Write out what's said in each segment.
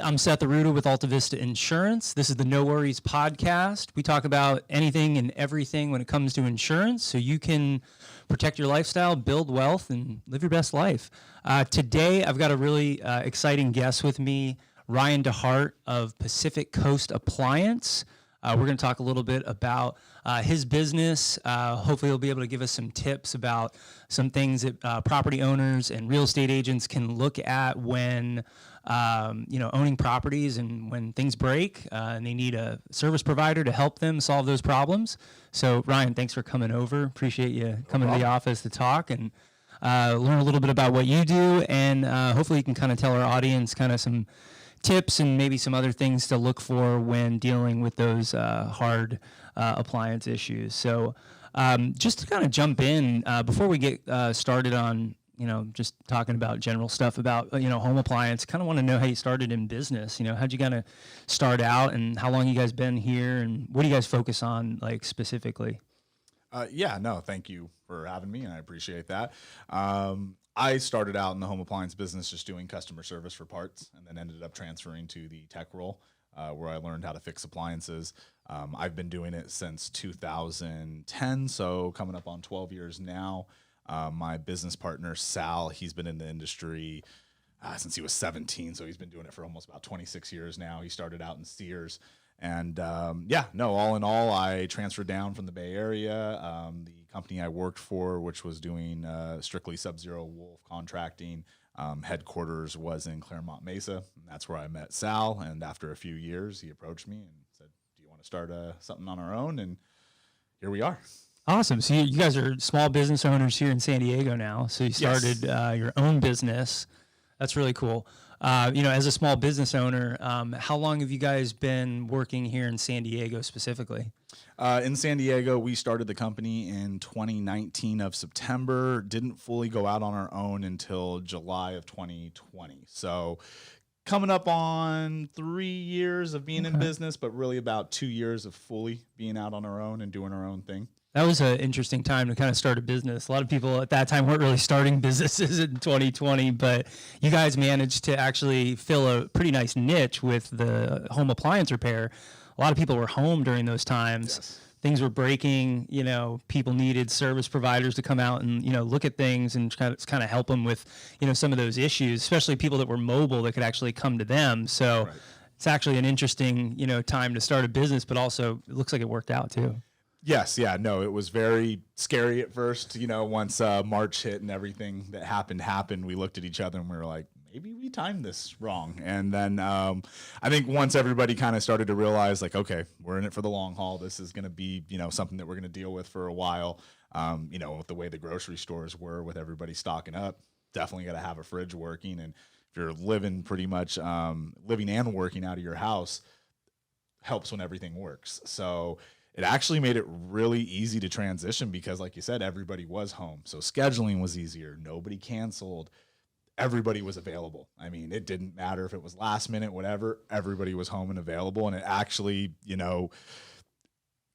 I'm Seth with Alta Vista Insurance. This is the No Worries podcast. We talk about anything and everything when it comes to insurance so you can protect your lifestyle, build wealth, and live your best life. Today, I've got a really exciting guest with me, Ryan DeHart of Pacific Coast Appliance. We're going to talk a little bit about his business. Hopefully, he'll be able to give us some tips about some things that property owners and real estate agents can look at when owning properties and when things break and they need a service provider to help them solve those problems. So, Ryan, thanks for coming over. Appreciate you coming to the office to talk and learn a little bit about what you do. And hopefully, you can kind of tell our audience kind of some tips and maybe some other things to look for when dealing with those hard appliance issues. So just to kind of jump in, before we get started on, just talking about general stuff about, home appliance, kind of want to know how you started in business. How'd you kind of start out and how long you guys been here and what do you guys focus on, like, specifically? Thank you for having me, and I appreciate that. I started out in the home appliance business just doing customer service for parts and then ended up transferring to the tech role where I learned how to fix appliances. I've been doing it since 2010, so coming up on 12 years now. My business partner, Sal, he's been in the industry since he was 17, so he's been doing it for almost about 26 years now. He started out in Sears. And all in all, I transferred down from the Bay Area. The company I worked for, which was doing strictly Sub-Zero Wolf contracting, headquarters was in Claremont Mesa. And that's where I met Sal. And after a few years, he approached me and said, "Do you want to start something on our own?" And here we are. Awesome. So you guys are small business owners here in San Diego now. So you started your own business. That's really cool. As a small business owner, how long have you guys been working here in San Diego specifically? In San Diego, we started the company in 2019 of September, didn't fully go out on our own until July of 2020. So coming up on 3 years of being in business, but really about 2 years of fully being out on our own and doing our own thing. That was an interesting time to kind of start a business. A lot of people at that time weren't really starting businesses in 2020, but you guys managed to actually fill a pretty nice niche with the home appliance repair. A lot of people were home during those times. Yes. Things were breaking, people needed service providers to come out and, look at things and kind of help them with, some of those issues, especially people that were mobile that could actually come to them. So It's actually an interesting, time to start a business, but also it looks like it worked out too. Yes, it was very scary at first. Once March hit and everything that happened, we looked at each other and we were like, maybe we timed this wrong. And then I think once everybody kind of started to realize, like, okay, we're in it for the long haul. This is going to be, something that we're going to deal with for a while. With the way the grocery stores were with everybody stocking up, definitely got to have a fridge working. And if you're living pretty much living and working out of your house, helps when everything works. So it actually made it really easy to transition because, like you said, everybody was home. So scheduling was easier. Nobody canceled. Everybody was available. I mean, it didn't matter if it was last minute, whatever. Everybody was home and available. And it actually,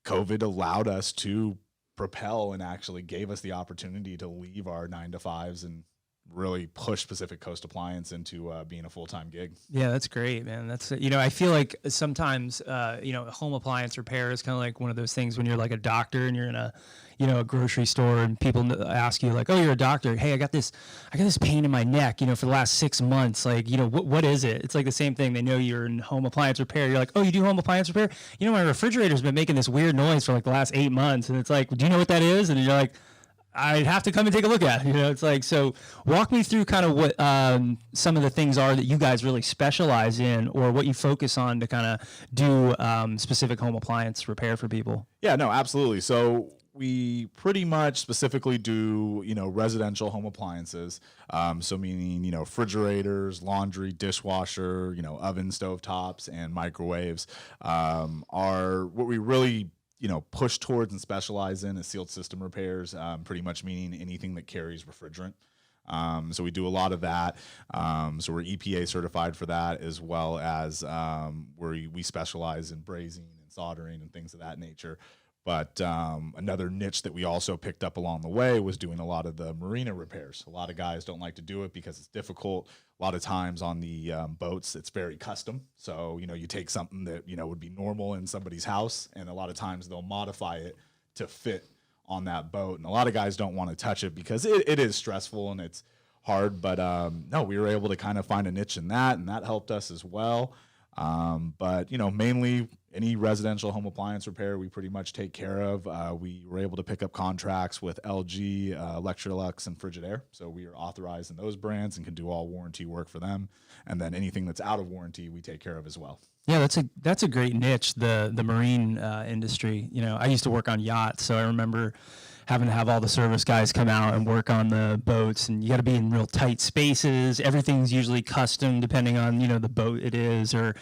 COVID allowed us to propel and actually gave us the opportunity to leave our 9-to-5s and really push Pacific Coast Appliance into being a full-time gig. Yeah, that's great, man. That's, I feel like sometimes, home appliance repair is kind of like one of those things when you're like a doctor and you're in a, a grocery store and people ask you like, "Oh, you're a doctor. Hey, I got this pain in my neck, for the last 6 months. Like, what is it?" It's like the same thing. They know you're in home appliance repair. You're like, "Oh, you do home appliance repair? My refrigerator's been making this weird noise for like the last 8 months." And it's like, "Do you know what that is?" And you're like, "I'd have to come and take a look at it." It's like, so walk me through kind of what some of the things are that you guys really specialize in or what you focus on to kind of do specific home appliance repair for people. Yeah, no, absolutely. So we pretty much specifically do, residential home appliances. So meaning, refrigerators, laundry, dishwasher, oven, stove tops, and microwaves are what we really push towards and specialize in is sealed system repairs, pretty much meaning anything that carries refrigerant. So we do a lot of that. So we're EPA certified for that, as well as we specialize in brazing and soldering and things of that nature. But another niche that we also picked up along the way was doing a lot of the marina repairs. A lot of guys don't like to do it because it's difficult. A lot of times on the boats, it's very custom. So, you take something that, would be normal in somebody's house, and a lot of times they'll modify it to fit on that boat. And a lot of guys don't want to touch it because it is stressful and it's hard. But no, we were able to kind of find a niche in that, and that helped us as well. But mainly any residential home appliance repair we pretty much take care of. We were able to pick up contracts with LG, Electrolux, and Frigidaire. So we are authorized in those brands and can do all warranty work for them. And then anything that's out of warranty, we take care of as well. Yeah, that's a great niche, the marine industry. I used to work on yachts, so I remember having to have all the service guys come out and work on the boats, and you got to be in real tight spaces. Everything's usually custom depending on the boat it is, or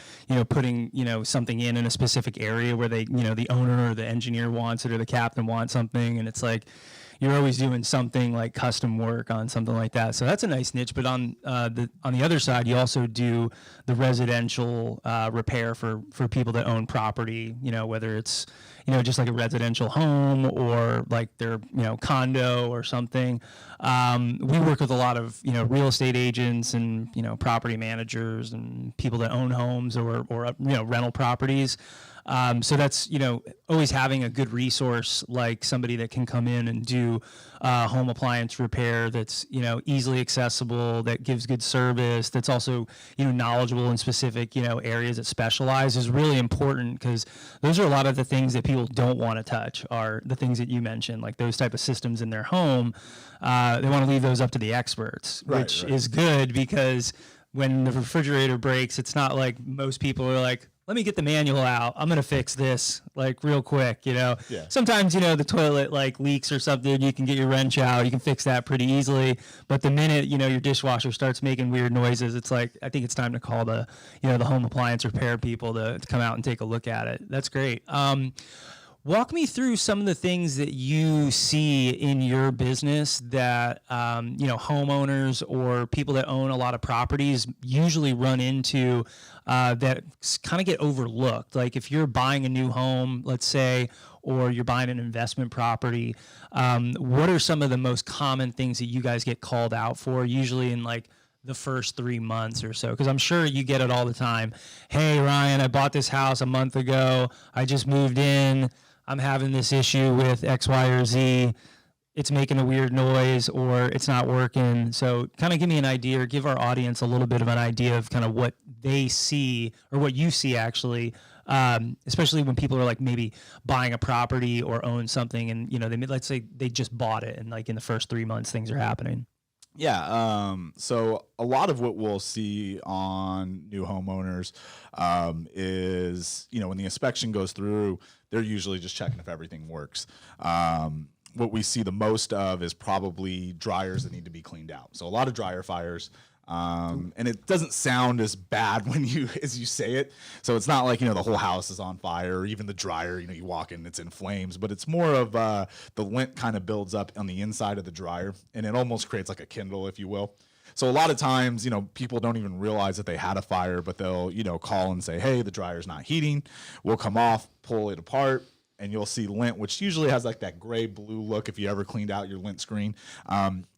putting something in a specific area where they the owner or the engineer wants it or the captain wants something, and it's like you're always doing something like custom work on something like that. So that's a nice niche. But on the other side, you also do the residential repair for people that own property, whether it's, just like a residential home or like their, condo or something. We work with a lot of, real estate agents and, property managers and people that own homes or rental properties. So that's, always having a good resource like somebody that can come in and do home appliance repair that's, easily accessible, that gives good service, that's also, knowledgeable in specific, areas that specialize is really important, because those are a lot of the things that people don't want to touch are the things that you mentioned, like those type of systems in their home. They want to leave those up to the experts, which is good, because when the refrigerator breaks, it's not like most people are like, let me get the manual out, I'm going to fix this like real quick, Yeah. Sometimes, the toilet like leaks or something, you can get your wrench out, you can fix that pretty easily. But the minute, your dishwasher starts making weird noises, it's like, I think it's time to call the home appliance repair people to come out and take a look at it. That's great. Walk me through some of the things that you see in your business that, homeowners or people that own a lot of properties usually run into that kind of get overlooked. Like if you're buying a new home, let's say, or you're buying an investment property, what are some of the most common things that you guys get called out for, usually in like the first 3 months or so? Because I'm sure you get it all the time. Hey, Ryan, I bought this house a month ago. I just moved in. I'm having this issue with X, Y, or Z. It's making a weird noise or it's not working. So kind of give me an idea, or give our audience a little bit of an idea of kind of what they see, or what you see actually, especially when people are like maybe buying a property or own something, and let's say they just bought it, and like in the first 3 months things are happening. Yeah. So a lot of what we'll see on new homeowners is, when the inspection goes through, they're usually just checking if everything works. What we see the most of is probably dryers that need to be cleaned out. So a lot of dryer fires. And it doesn't sound as bad as you say it. So it's not like, the whole house is on fire, or even the dryer, you walk in, it's in flames, but it's more of the lint kind of builds up on the inside of the dryer, and it almost creates like a kindle, if you will. So a lot of times, people don't even realize that they had a fire, but they'll, call and say, hey, the dryer's not heating. We'll come off, pull it apart, and you'll see lint, which usually has like that gray blue look. If you ever cleaned out your lint screen,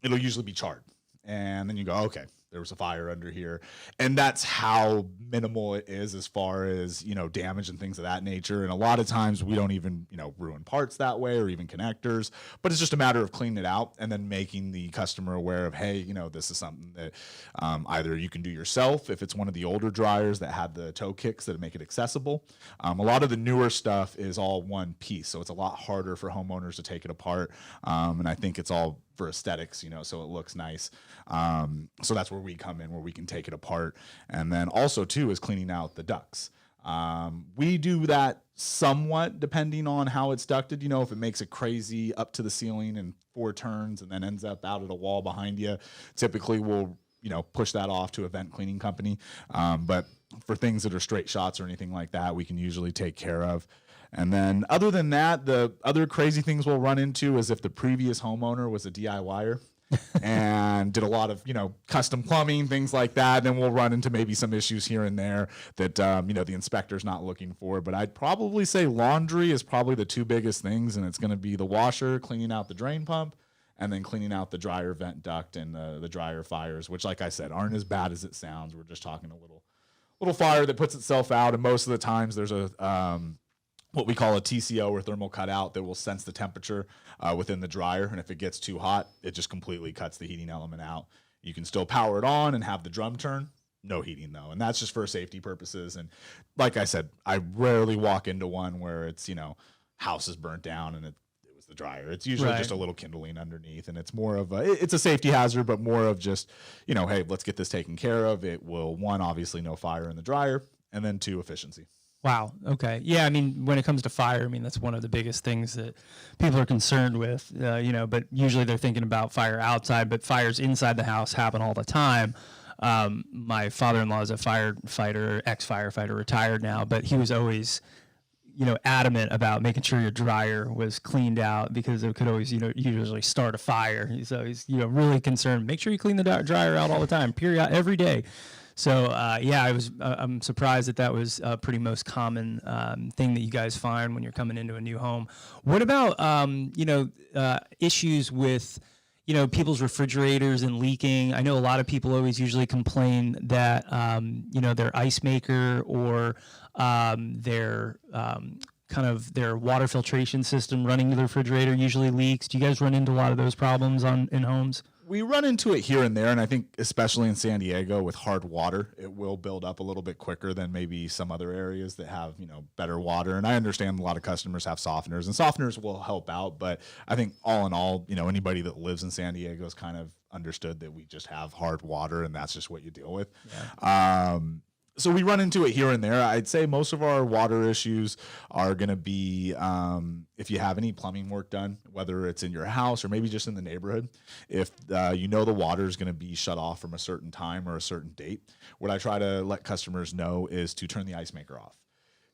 it'll usually be charred. And then you go, okay, there was a fire under here. And that's how minimal it is as far as, damage and things of that nature. And a lot of times we don't even, ruin parts that way, or even connectors, but it's just a matter of cleaning it out and then making the customer aware of, hey, this is something that either you can do yourself if it's one of the older dryers that had the toe kicks that make it accessible. A lot of the newer stuff is all one piece, so it's a lot harder for homeowners to take it apart. And I think it's all for aesthetics, so it looks nice. So that's where we come in, where we can take it apart. And then also too is cleaning out the ducts. We do that somewhat depending on how it's ducted. If it makes it crazy up to the ceiling and 4 turns and then ends up out at a wall behind you, typically we'll, push that off to a vent cleaning company. But for things that are straight shots or anything like that, we can usually take care of. And then other than that, the other crazy things we'll run into is if the previous homeowner was a DIYer and did a lot of, custom plumbing, things like that, then we'll run into maybe some issues here and there that, the inspector's not looking for. But I'd probably say laundry is probably the two biggest things, and it's going to be the washer, cleaning out the drain pump, and then cleaning out the dryer vent duct and the dryer fires, which, like I said, aren't as bad as it sounds. We're just talking a little fire that puts itself out, and most of the times there's a what we call a TCO or thermal cutout that will sense the temperature within the dryer, and if it gets too hot, it just completely cuts the heating element out. You can still power it on and have the drum turn, no heating though, and that's just for safety purposes. And like I said, I rarely walk into one where it's house is burnt down and it was the dryer. It's usually just a little kindling underneath, and it's more of it's a safety hazard, but more of just hey, let's get this taken care of. It will, one, obviously no fire in the dryer, and then two, efficiency. Wow. Okay. Yeah. I mean, when it comes to fire, I mean, that's one of the biggest things that people are concerned with, but usually they're thinking about fire outside, but fires inside the house happen all the time. My father-in-law is a firefighter, ex-firefighter, retired now, but he was always, adamant about making sure your dryer was cleaned out because it could always, usually start a fire. He's always, really concerned. Make sure you clean the dryer out all the time, period, every day. So I'm surprised that was a pretty most common thing that you guys find when you're coming into a new home. What about issues with people's refrigerators and leaking? I know a lot of people always usually complain that their ice maker or their their water filtration system running to the refrigerator usually leaks. Do you guys run into a lot of those problems in homes? We run into it here and there, and I think especially in San Diego with hard water, it will build up a little bit quicker than maybe some other areas that have, better water. And I understand a lot of customers have softeners, and softeners will help out. But I think all in all, anybody that lives in San Diego has kind of understood that we just have hard water, and that's just what you deal with. Yeah. So we run into it here and there. I'd say most of our water issues are going to be if you have any plumbing work done, whether it's in your house or maybe just in the neighborhood. If the water is going to be shut off from a certain time or a certain date, what I try to let customers know is to turn the ice maker off.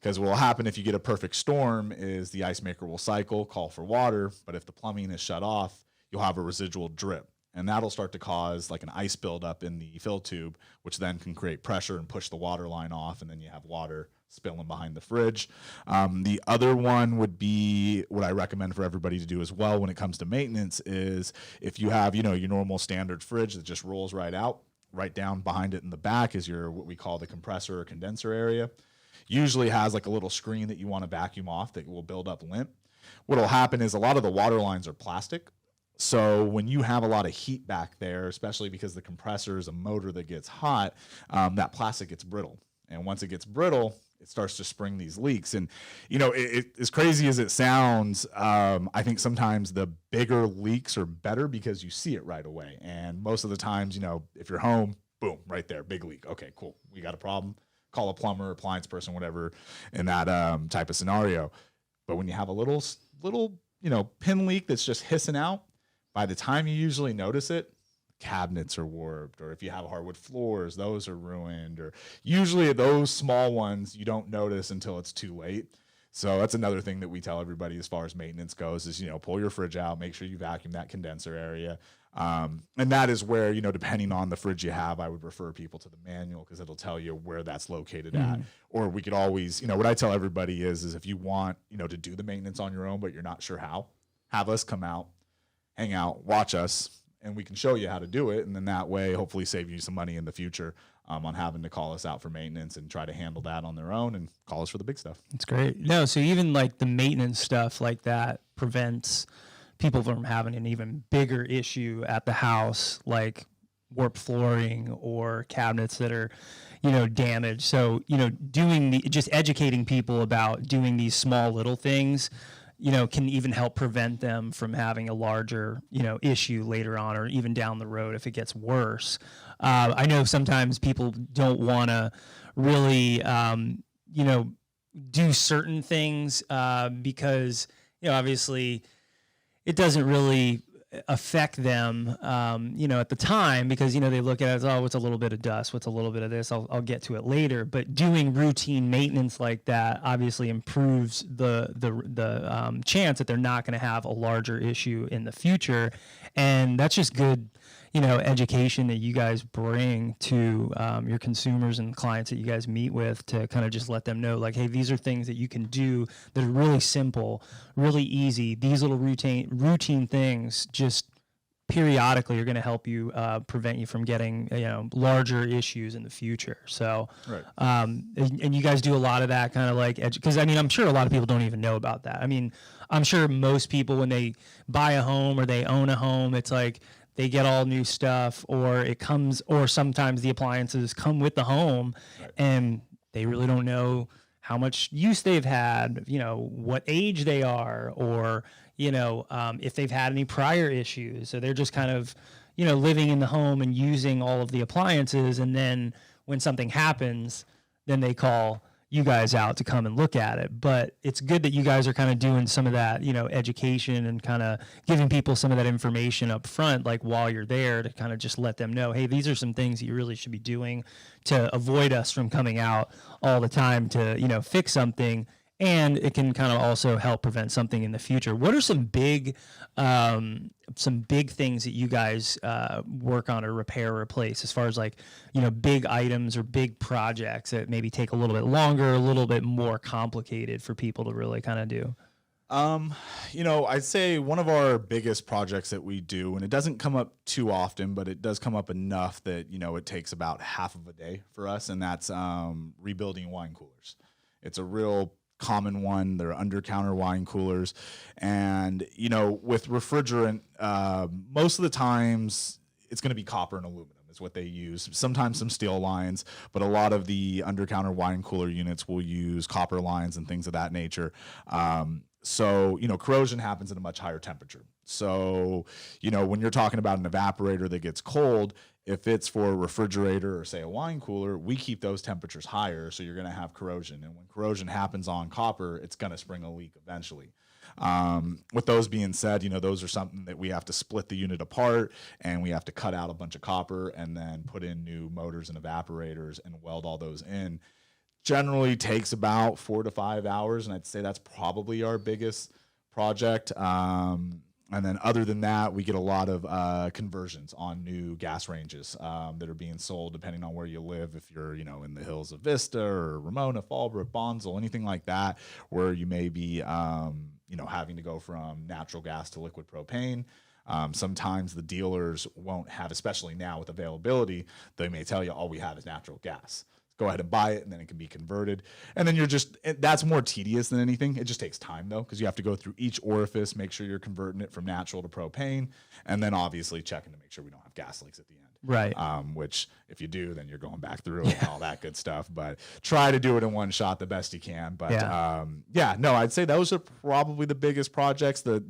Because what will happen if you get a perfect storm is the ice maker will cycle, call for water, but if the plumbing is shut off, you'll have a residual drip. And that'll start to cause like an ice buildup in the fill tube, which then can create pressure and push the water line off, and then you have water spilling behind the fridge. The other one would be what I recommend for everybody to do as well when it comes to maintenance is if you have, your normal standard fridge that just rolls right out, right down behind it in the back is your what we call the compressor or condenser area. Usually has like a little screen that you want to vacuum off that will build up lint. What will happen is a lot of the water lines are plastic. So when you have a lot of heat back there, especially because the compressor is a motor that gets hot, that plastic gets brittle. And once it gets brittle, it starts to spring these leaks. And, as crazy as it sounds, I think sometimes the bigger leaks are better because you see it right away. And most of the times, if you're home, boom, right there, big leak. Okay, cool. We got a problem. Call a plumber, appliance person, whatever, in that type of scenario. But when you have a little, pin leak that's just hissing out, by the time you usually notice it, cabinets are warped, or if you have hardwood floors, those are ruined, or usually those small ones you don't notice until it's too late. So that's another thing that we tell everybody as far as maintenance goes is, pull your fridge out, make sure you vacuum that condenser area. And that is where, depending on the fridge you have, I would refer people to the manual because it'll tell you where that's located at. Or we could always, what I tell everybody is if you want, to do the maintenance on your own, but you're not sure how, have us come out, hang out, watch us, and we can show you how to do it. And then that way, hopefully save you some money in the future on having to call us out for maintenance and try to handle that on their own and call us for the big stuff. That's great. No, so even like the maintenance stuff like that prevents people from having an even bigger issue at the house, like warped flooring or cabinets that are, damaged. So, just educating people about doing these small little things can even help prevent them from having a larger, issue later on or even down the road if it gets worse. I know sometimes people don't want to really, do certain things because, obviously it doesn't really affect them, at the time, because, they look at it as, oh, what's a little bit of dust, what's a little bit of this, I'll get to it later. But doing routine maintenance like that obviously improves the chance that they're not going to have a larger issue in the future. And that's just good, education that you guys bring to your consumers and clients that you guys meet with, to kind of just let them know, like, hey, these are things that you can do that are really simple, really easy. These little routine things just periodically are going to help you prevent you from getting larger issues in the future. So Right. And you guys do a lot of that kind of like because I'm sure a lot of people don't even know about that. I'm sure most people, when they buy a home or they own a home, it's like they get all new stuff, or sometimes the appliances come with the home. Right. And they really don't know how much use they've had, what age they are, or, if they've had any prior issues. So they're just kind of, living in the home and using all of the appliances. And then when something happens, then they call you guys out to come and look at it. But it's good that you guys are kind of doing some of that, education, and kind of giving people some of that information up front, like while you're there, to kind of just let them know, hey, these are some things that you really should be doing to avoid us from coming out all the time to, fix something. And it can kind of also help prevent something in the future. What are some big things that you guys work on or repair or replace, as far as like, big items or big projects that maybe take a little bit longer, a little bit more complicated for people to really kind of do? I'd say one of our biggest projects that we do, and it doesn't come up too often, but it does come up enough that, it takes about half of a day for us, and that's rebuilding wine coolers. It's a real common one. They're under-counter wine coolers. And, with refrigerant, most of the times it's going to be copper and aluminum is what they use. Sometimes some steel lines, but a lot of the under-counter wine cooler units will use copper lines and things of that nature. So, corrosion happens at a much higher temperature. So, when you're talking about an evaporator that gets cold, if it's for a refrigerator or, say, a wine cooler, we keep those temperatures higher, so you're going to have corrosion. And when corrosion happens on copper, it's going to spring a leak eventually. With those being said, those are something that we have to split the unit apart, and we have to cut out a bunch of copper and then put in new motors and evaporators and weld all those in. Generally takes about 4 to 5 hours, and I'd say that's probably our biggest project. And then other than that, we get a lot of conversions on new gas ranges that are being sold depending on where you live. If you're, in the hills of Vista or Ramona, Fallbrook, Bonsall, anything like that, where you may be, having to go from natural gas to liquid propane. Sometimes the dealers won't have, especially now with availability, they may tell you, all we have is natural gas. Go ahead and buy it, and then it can be converted. And then that's more tedious than anything. It just takes time, though, because you have to go through each orifice, make sure you're converting it from natural to propane, and then obviously checking to make sure we don't have gas leaks at the end. Right. Which, if you do, then you're going back through it and all that good stuff. But try to do it in one shot the best you can. But I'd say those are probably the biggest projects. The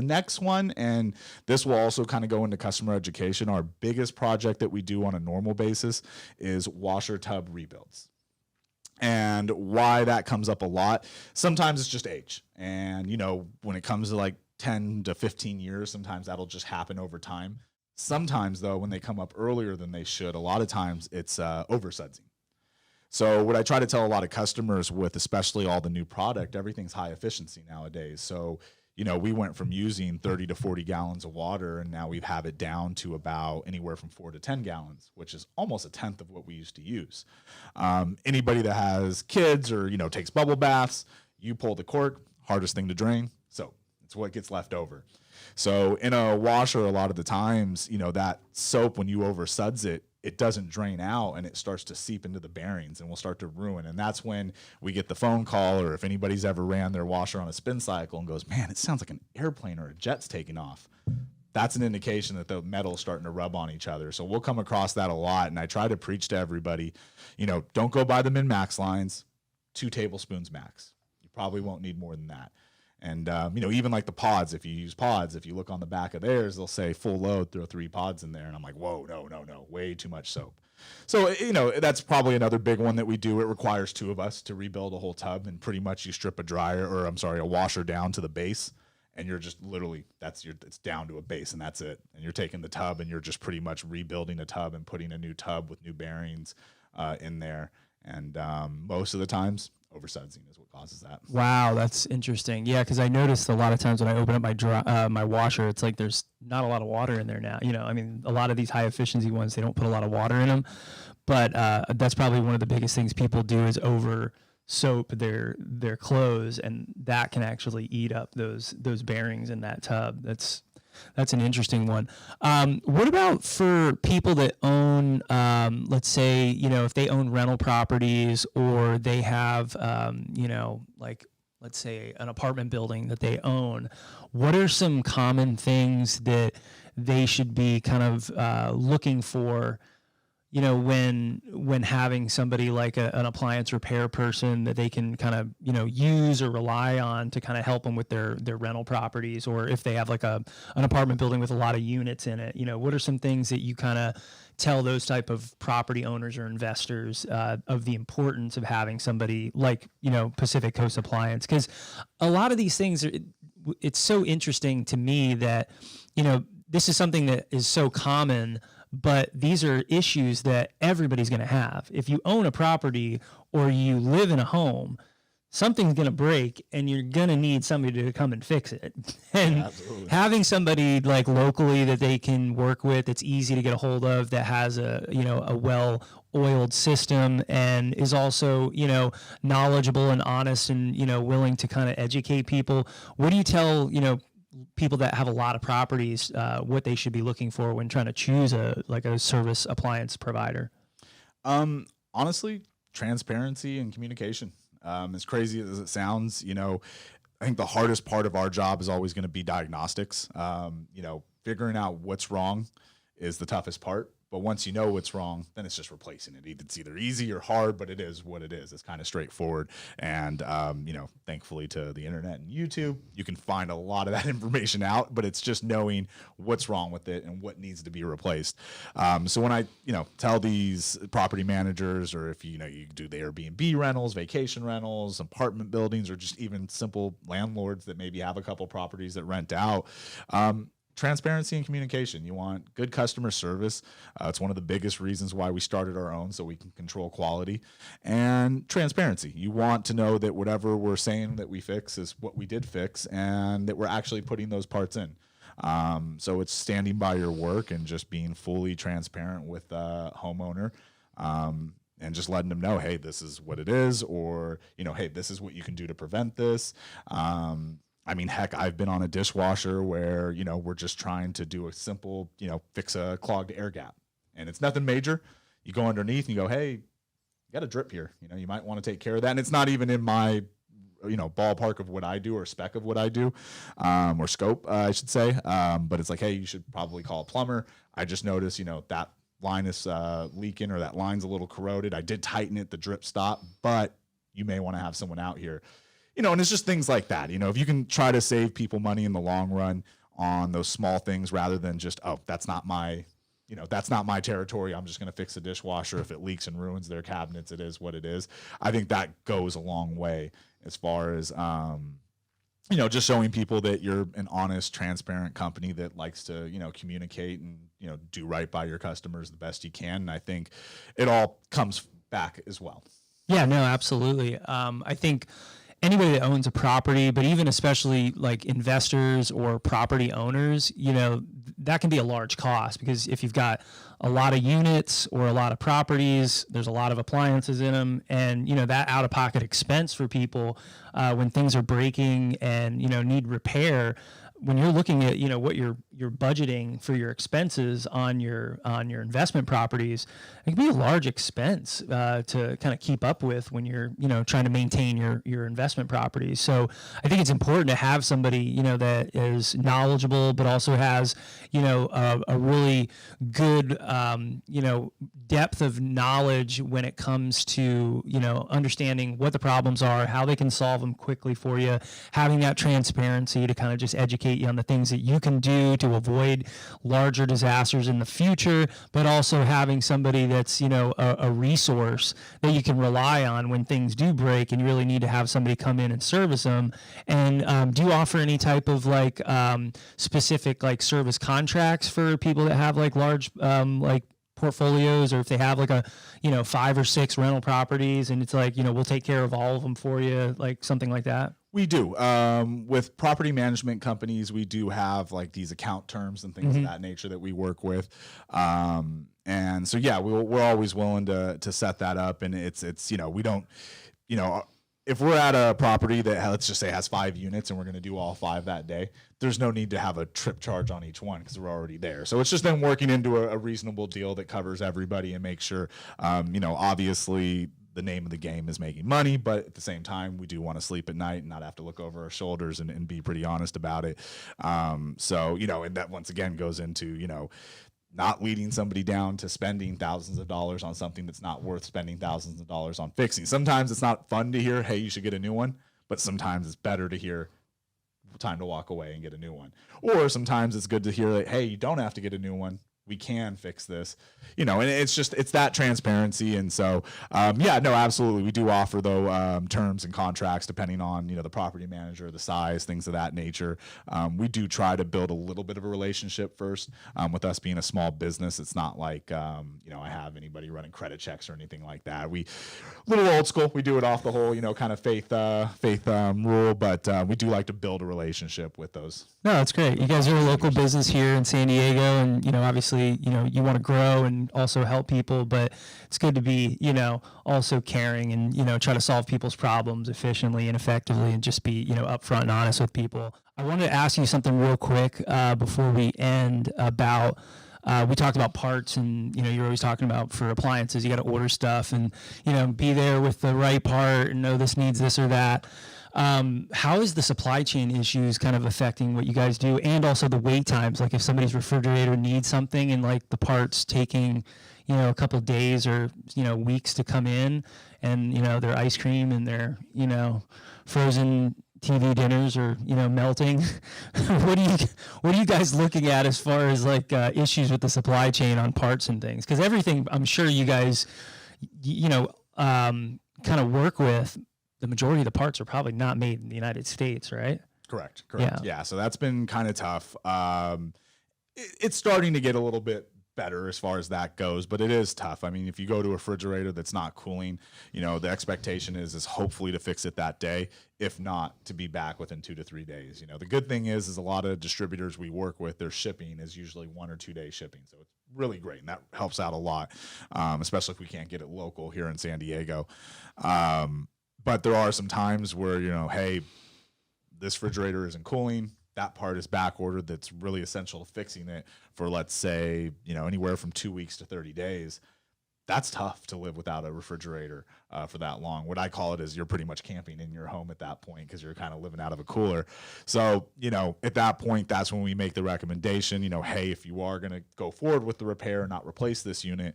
next one, and this will also kind of go into customer education, our biggest project that we do on a normal basis is washer tub rebuilds. And why that comes up a lot, sometimes it's just age. And, when it comes to like 10 to 15 years, sometimes that'll just happen over time. Sometimes, though, when they come up earlier than they should, a lot of times it's oversudsing. So what I try to tell a lot of customers with, especially all the new product, everything's high efficiency nowadays. So, we went from using 30 to 40 gallons of water, and now we have it down to about anywhere from 4 to 10 gallons, which is almost a tenth of what we used to use. Anybody that has kids or, takes bubble baths, you pull the cork, hardest thing to drain, soap. It's what gets left over. So in a washer, a lot of the times, that soap, when you oversuds it, it doesn't drain out, and it starts to seep into the bearings and will start to ruin. And that's when we get the phone call, or if anybody's ever ran their washer on a spin cycle and goes, man, it sounds like an airplane or a jet's taking off. That's an indication that the metal's starting to rub on each other. So we'll come across that a lot. And I try to preach to everybody, don't go buy the min-max lines, 2 tablespoons max. You probably won't need more than that. And, even like the pods, if you use pods, if you look on the back of theirs, they'll say full load, throw 3 pods in there. And I'm like, whoa, no, way too much soap. So, that's probably another big one that we do. It requires 2 of us to rebuild a whole tub, and pretty much you strip a washer down to the base, and you're just literally it's down to a base and that's it. And you're taking the tub and you're just pretty much rebuilding a tub and putting a new tub with new bearings in there. And most of the times, oversizing is what causes that. Wow, that's interesting. Yeah, because I noticed a lot of times when I open up my washer, it's like there's not a lot of water in there now. I mean, a lot of these high efficiency ones, they don't put a lot of water in them, but that's probably one of the biggest things people do is over soap their clothes, and that can actually eat up those bearings in that tub. That's an interesting one. What about for people that own, let's say, if they own rental properties or they have, like, let's say an apartment building that they own, what are some common things that they should be kind of looking for, when having somebody like an appliance repair person that they can kind of, use or rely on to kind of help them with their rental properties, or if they have like an apartment building with a lot of units in it, what are some things that you kind of tell those type of property owners or investors of the importance of having somebody like, Pacific Coast Appliance? Because a lot of these things it's so interesting to me that, this is something that is so common, but these are issues that everybody's going to have. If you own a property or you live in a home, something's going to break and you're going to need somebody to come and fix it. And Absolutely. having somebody like locally that they can work with, that's easy to get a hold of, that has a well-oiled system and is also, knowledgeable and honest and, willing to kind of educate people. What do you tell, people that have a lot of properties, what they should be looking for when trying to choose a service appliance provider? Honestly, transparency and communication. As crazy as it sounds, I think the hardest part of our job is always going to be diagnostics. Figuring out what's wrong is the toughest part. But once you know what's wrong, then it's just replacing it. It's either easy or hard, but it is what it is. It's kind of straightforward. And, thankfully to the internet and YouTube, you can find a lot of that information out, but it's just knowing what's wrong with it and what needs to be replaced. So when I, tell these property managers, or if, you do the Airbnb rentals, vacation rentals, apartment buildings, or just even simple landlords that maybe have a couple properties that rent out, transparency and communication. You want good customer service. It's one of the biggest reasons why we started our own, so we can control quality. And transparency. You want to know that whatever we're saying that we fix is what we did fix, and that we're actually putting those parts in. So it's standing by your work and just being fully transparent with the homeowner. And just letting them know, hey, this is what it is, or, hey, this is what you can do to prevent this. Heck, I've been on a dishwasher where, we're just trying to do a simple, fix a clogged air gap. And it's nothing major. You go underneath and you go, hey, you got a drip here. You might want to take care of that. And it's not even in my, ballpark of what I do or spec of what I do, or scope, I should say. But it's like, hey, you should probably call a plumber. I just noticed, that line is leaking, or that line's a little corroded. I did tighten it, the drip stopped, but you may want to have someone out here. And it's just things like that. If you can try to save people money in the long run on those small things, rather than just, oh, that's not my territory, I'm just going to fix the dishwasher. If it leaks and ruins their cabinets, it is what it is. I think that goes a long way as far as, just showing people that you're an honest, transparent company that likes to, communicate and, do right by your customers the best you can. And I think it all comes back as well. Yeah, no, absolutely. I think anybody that owns a property, but even especially like investors or property owners, that can be a large cost, because if you've got a lot of units or a lot of properties, there's a lot of appliances in them, and that out-of-pocket expense for people when things are breaking and need repair. When you're looking at what you're budgeting for your expenses on your investment properties, it can be a large expense to kind of keep up with when you're trying to maintain your investment properties. So I think it's important to have somebody that is knowledgeable, but also has a really good depth of knowledge when it comes to understanding what the problems are, how they can solve them quickly for you, having that transparency to kind of just educate you on the things that you can do to to avoid larger disasters in the future, but also having somebody that's, a resource that you can rely on when things do break and you really need to have somebody come in and service them. And do you offer any type of like specific like service contracts for people that have like large like portfolios, or if they have like a 5 or 6 rental properties and it's like we'll take care of all of them for you, like something like that? We do. With property management companies, we do have like these account terms and things of that nature that we work with. And so, yeah, we're always willing to set that up. And it's we don't, if we're at a property that, let's just say, has 5 units and we're going to do all 5 that day, there's no need to have a trip charge on each one because we're already there. So it's just then working into a reasonable deal that covers everybody and make sure, obviously the name of the game is making money, but at the same time, we do want to sleep at night and not have to look over our shoulders and be pretty honest about it. And that once again goes into, not leading somebody down to spending thousands of dollars on something that's not worth spending thousands of dollars on fixing. Sometimes it's not fun to hear, hey, you should get a new one, but sometimes it's better to hear time to walk away and get a new one. Or sometimes it's good to hear that, hey, you don't have to get a new one. We can fix this, and it's that transparency. And so, absolutely. We do offer though, terms and contracts depending on, the property manager, the size, things of that nature. We do try to build a little bit of a relationship first. With us being a small business, it's not like, I have anybody running credit checks or anything like that. We a little old school. We do it off the whole, kind of faith rule, but we do like to build a relationship with those. No, that's great. You guys are a local business here in San Diego, and obviously, you want to grow and also help people, but it's good to be, also caring and, try to solve people's problems efficiently and effectively and just be, upfront and honest with people. I wanted to ask you something real quick before we end about, we talked about parts and, you're always talking about for appliances, you got to order stuff and, be there with the right part and know this needs this or that. How is the supply chain issues kind of affecting what you guys do, and also the wait times? Like if somebody's refrigerator needs something and like the parts taking, a couple of days or, weeks to come in, and, their ice cream and their, frozen TV dinners are, melting. What are you guys looking at as far as like issues with the supply chain on parts and things? Because everything, I'm sure you guys, kind of work with. The majority of the parts are probably not made in the United States, right? Correct. Yeah. So that's been kind of tough. It's starting to get a little bit better as far as that goes, but it is tough. I mean, if you go to a refrigerator that's not cooling, the expectation is hopefully to fix it that day, if not to be back within 2 to 3 days. The good thing is a lot of distributors we work with, their shipping is usually 1 or 2 day shipping. So it's really great. And that helps out a lot, especially if we can't get it local here in San Diego. But there are some times where, hey, this refrigerator isn't cooling. That part is back ordered. That's really essential to fixing it for, let's say, anywhere from 2 weeks to 30 days. That's tough to live without a refrigerator for that long. What I call it is you're pretty much camping in your home at that point because you're kind of living out of a cooler. So, at that point, that's when we make the recommendation, hey, if you are going to go forward with the repair and not replace this unit,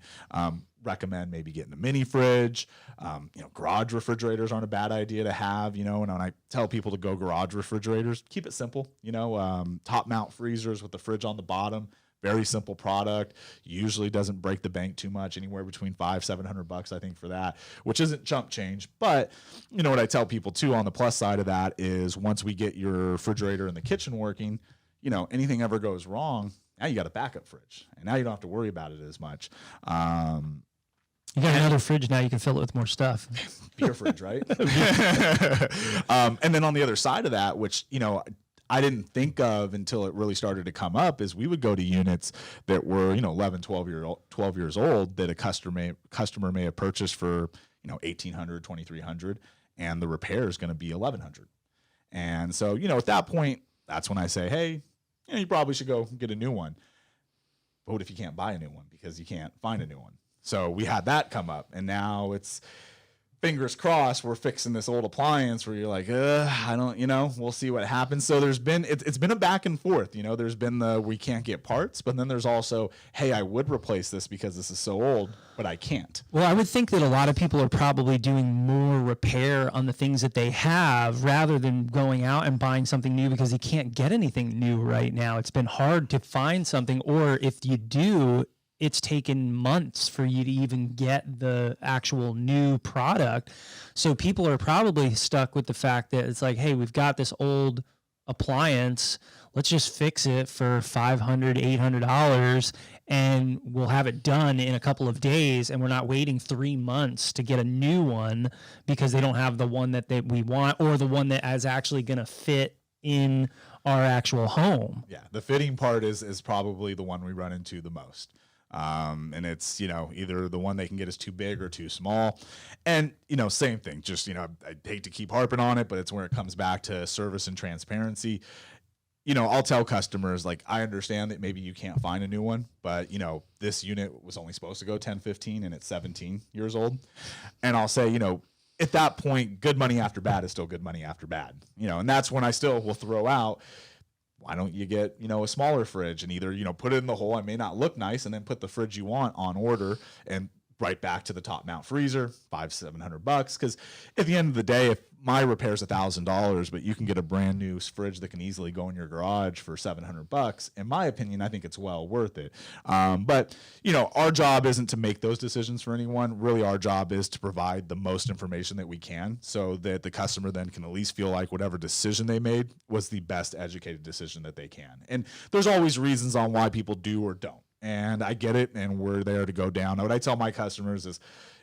recommend maybe getting a mini fridge. Garage refrigerators aren't a bad idea to have, and when I tell people to go garage refrigerators, keep it simple, top mount freezers with the fridge on the bottom. Very simple product. Usually doesn't break the bank too much. Anywhere between $500-$700, I think, for that, which isn't chump change. But what I tell people too on the plus side of that is once we get your refrigerator in the kitchen working, anything ever goes wrong, now you got a backup fridge, and now you don't have to worry about it as much. You got another fridge now. You can fill it with more stuff. Beer fridge, right? And then on the other side of that, which I didn't think of until it really started to come up, is we would go to units that were 11, 12 years old that a customer may have purchased for $1,800, $2,300, and the repair is going to be $1,100. And so at that point, that's when I say, hey, you probably should go get a new one. But what if you can't buy a new one because you can't find a new one? So we had that come up, and now it's fingers crossed, we're fixing this old appliance where you're like, I don't, we'll see what happens. So there's been, it's been a back and forth, there's been we can't get parts, but then there's also, hey, I would replace this because this is so old, but I can't. Well, I would think that a lot of people are probably doing more repair on the things that they have rather than going out and buying something new because you can't get anything new right now. It's been hard to find something, or if you do, it's taken months for you to even get the actual new product. So people are probably stuck with the fact that it's like, hey, we've got this old appliance. Let's just fix it for $500, $800 and we'll have it done in a couple of days. And we're not waiting 3 months to get a new one because they don't have the one that we want or the one that is actually going to fit in our actual home. Yeah, the fitting part is probably the one we run into the most. And it's, either the one they can get is too big or too small. And, same thing, just, I hate to keep harping on it, but it's where it comes back to service and transparency. I'll tell customers, like, I understand that maybe you can't find a new one, but, this unit was only supposed to go 10, 15 and it's 17 years old. And I'll say, at that point, good money after bad is still good money after bad, and that's when I still will throw out, why don't you get, a smaller fridge and either, put it in the hole. It may not look nice, and then put the fridge you want on order and right back to the top mount freezer, $500-$700. Because at the end of the day, if my repair's $1,000, but you can get a brand new fridge that can easily go in your garage for $700, in my opinion, I think it's well worth it. But our job isn't to make those decisions for anyone. Really, our job is to provide the most information that we can, so that the customer then can at least feel like whatever decision they made was the best educated decision that they can. And there's always reasons on why people do or don't. And I get it, and we're there to go down. What I tell my customers is,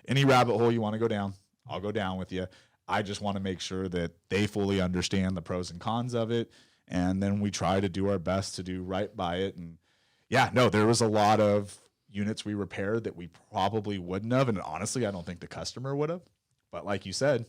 any rabbit hole you want to go down, I'll go down with you. I just want to make sure that they fully understand the pros and cons of it, and then we try to do our best to do right by it. And yeah, no, there was a lot of units we repaired that we probably wouldn't have, and honestly, I don't think the customer would have. But like you said,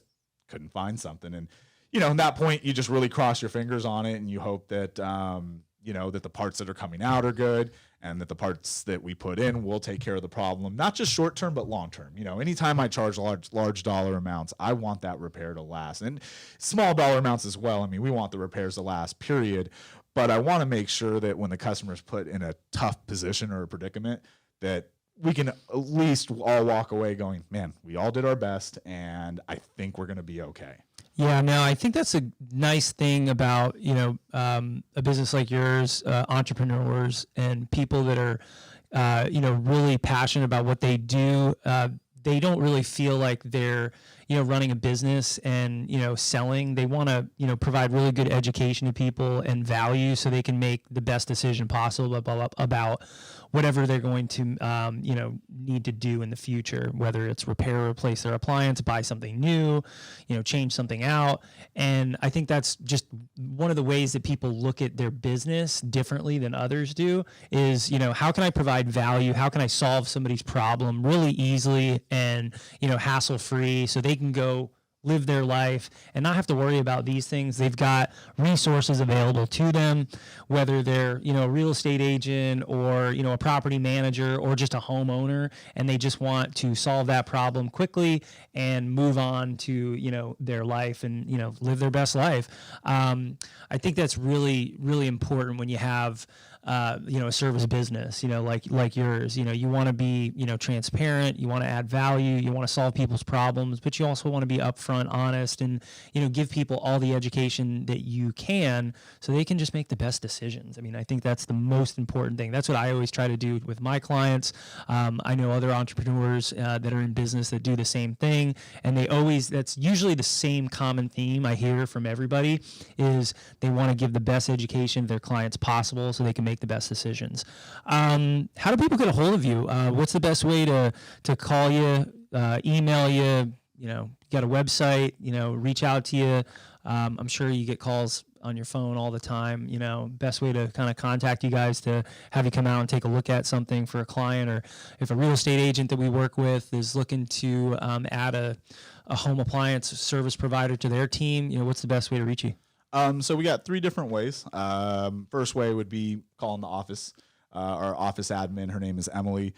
couldn't find something, and at that point, you just really cross your fingers on it, and you hope that that the parts that are coming out are good, and that the parts that we put in will take care of the problem, not just short term, but long term. Anytime I charge large dollar amounts, I want that repair to last, and small dollar amounts as well. I mean, we want the repairs to last, period. But I want to make sure that when the customer's put in a tough position or a predicament, that we can at least all walk away going, man, we all did our best, and I think we're going to be okay. Yeah, no, I think that's a nice thing about, a business like yours, entrepreneurs and people that are, really passionate about what they do. They don't really feel like they're, running a business and, selling. They want to, provide really good education to people and value so they can make the best decision possible about whatever they're going to, need to do in the future, whether it's repair or replace their appliance, buy something new, change something out. And I think that's just one of the ways that people look at their business differently than others do is, how can I provide value? How can I solve somebody's problem really easily and, hassle-free so they can go live their life and not have to worry about these things. They've got resources available to them, whether they're, a real estate agent or, a property manager or just a homeowner, and they just want to solve that problem quickly and move on to, their life and, live their best life. I think that's really, really important when you have, a service business, like yours. You want to be, transparent, you want to add value, you want to solve people's problems, but you also want to be upfront, honest, and, give people all the education that you can so they can just make the best decisions. I mean, I think that's the most important thing. That's what I always try to do with my clients. I know other entrepreneurs that are in business that do the same thing, and that's usually the same common theme I hear from everybody is they want to give the best education to their clients possible so they can make the best decisions. How do people get a hold of you? What's the best way to call you, email you? You got a website, reach out to you. I'm sure you get calls on your phone all the time. Best way to kind of contact you guys to have you come out and take a look at something for a client, or if a real estate agent that we work with is looking to add a home appliance service provider to their team, what's the best way to reach you? So we got 3 different ways. First way would be calling the office. Our office admin, her name is Emily.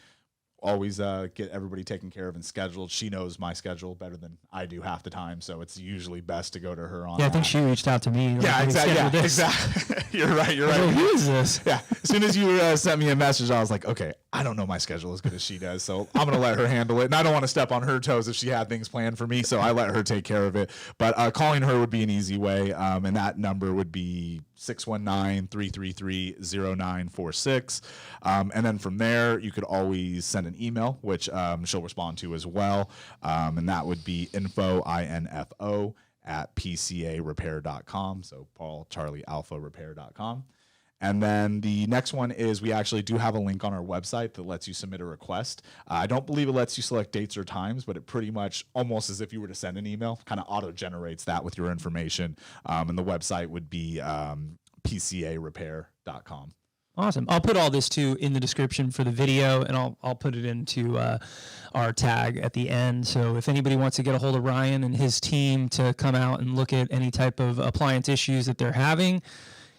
always get everybody taken care of and scheduled. She knows my schedule better than I do half the time, so it's usually best to go to her on Yeah, I that. think she reached out to me. Like, Yeah, exactly. schedule Yeah, this. exactly. You're right. You're I was right. like, who is this? Yeah. As soon as you sent me a message, I was like, okay, I don't know my schedule as good as she does, so I'm going to let her handle it. And I don't want to step on her toes if she had things planned for me, so I let her take care of it. But calling her would be an easy way, and that number would be 619-333-0946. And then from there, you could always send an email, which she'll respond to as well. And that would be info at pcarepair.com. So Paul Charlie Alpha Repair.com. And then the next one is we actually do have a link on our website that lets you submit a request. I don't believe it lets you select dates or times, but it pretty much almost as if you were to send an email, kind of auto-generates that with your information. And the website would be pcarepair.com. Awesome. I'll put all this too in the description for the video, and I'll put it into our tag at the end. So if anybody wants to get a hold of Ryan and his team to come out and look at any type of appliance issues that they're having,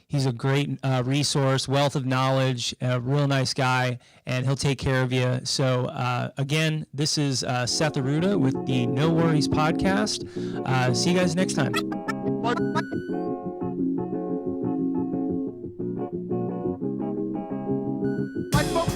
he's a great resource, wealth of knowledge, a real nice guy, and he'll take care of you. So again, this is Seth Aruda with the No Worries podcast. See you guys next time. Like